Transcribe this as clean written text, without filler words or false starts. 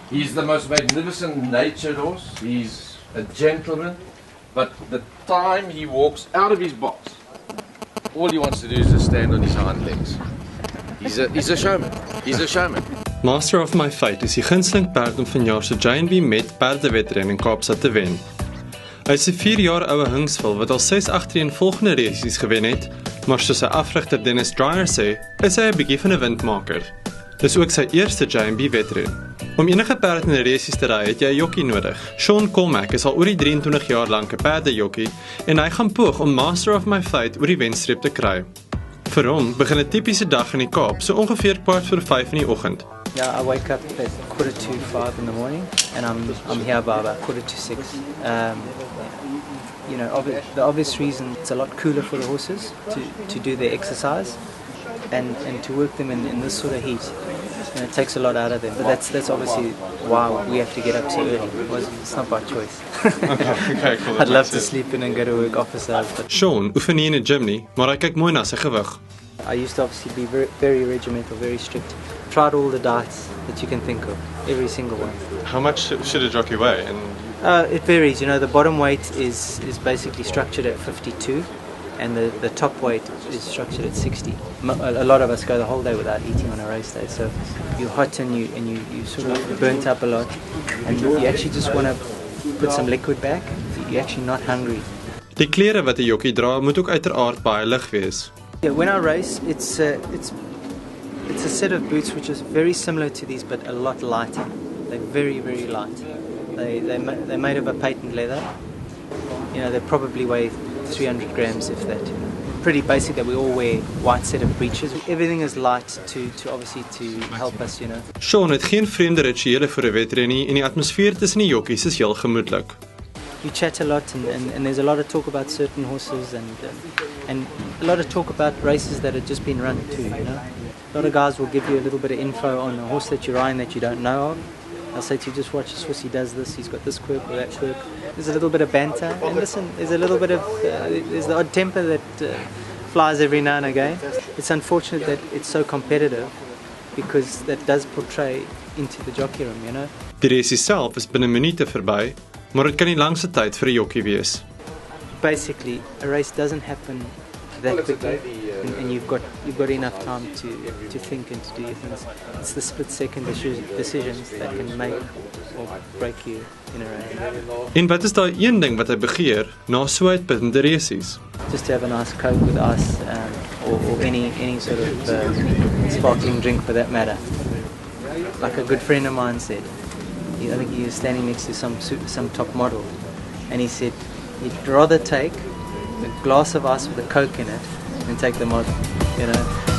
He's the most magnificent natured horse. He's a gentleman, but the time he walks out of his box, all he wants to do is just stand on his hind legs. He's a showman. He's a showman. Master of My Fate is die gunsteling perd om vanjaar se J&B Met perdejokkie in Kaapstad te wen. Hy is 'n 4 jaar oue hingsvul wat al 6 agtereenvolgende resies gewen het, maar soos sy afrigter Dennis Dreyer sê, is hy 'n bietjie van 'n windmaker. Dis ook sy eerste J&B wedren. Om enige perd in 'n resies te ry, het jy 'n jokkie nodig. Cormack is al oor die 23 jaar lank 'n perdejokkie en hy gaan poog om Master of My Fate oor die wenstreep te kry. Vir hom begin 'n tipiese dag in die Kaap, so ongeveer 4:45 in die oggend. Yeah, I wake up at 4:45 in the morning, and I'm here by about 6:45. You know, the obvious reason, it's a lot cooler for the horses to do their exercise, and to work them in this sort of heat. You know, it takes a lot out of them. But that's obviously why we have to get up so early. It's not by choice. Okay, cool. I'd love to sleep in and go to work office hours. But Sean oefen nie in 'n gym nie, maar hy kyk mooi na sy gewig. I used to obviously be very regimental, very strict. Tried all the diets that you can think of, every single one. How much should a jockey weigh? It varies. You know, the bottom weight is basically structured at 52, and the top weight is structured at 60. A lot of us go the whole day without eating on a race day, so you're hot and you sort of burnt up a lot, and you actually just want to put some liquid back. You're actually not hungry. Die klere wat 'n jokkie dra, moet ook uiteraard baie lig wees. Yeah, when I race, it's a set of boots which is very similar to these, but a lot lighter. They're very light. They're made of a patent leather. You know, they probably weigh 300 grams, if that. Pretty basic that we all wear white set of breeches. Everything is light to obviously to help us, you know. Sean het geen vreemde rituele vir 'n wedren nie en die atmosfeer tussen die jokkies is heel gemoedelik. You chat a lot, and there's a lot of talk about certain horses, and a lot of talk about races that have just been run too, you know. A lot of guys will give you a little bit of info on a horse that you're riding that you don't know of. They'll say to you, just watch this horse, he does this, he's got this quirk or that quirk. There's a little bit of banter, and listen, there's a little bit of, there's the odd temper that flies every now and again. It's unfortunate that it's so competitive, because that does portray into the jockey room, you know. Die race self is binne minute verby, maar dit kan die langste tyd vir 'n jokkie wees. Basically, a race doesn't happen that quickly, and you've got enough time to think and to do your things. It's the split-second decisions that can make or break you in a race. En wat is daai een ding wat hy begeer na so uitputtende resies? Just to have a nice Coke with ice, or any sort of sparkling drink for that matter. Like a good friend of mine said, I think he was standing next to some top model, and he said he'd rather take a glass of ice with a Coke in it than take the model, you know.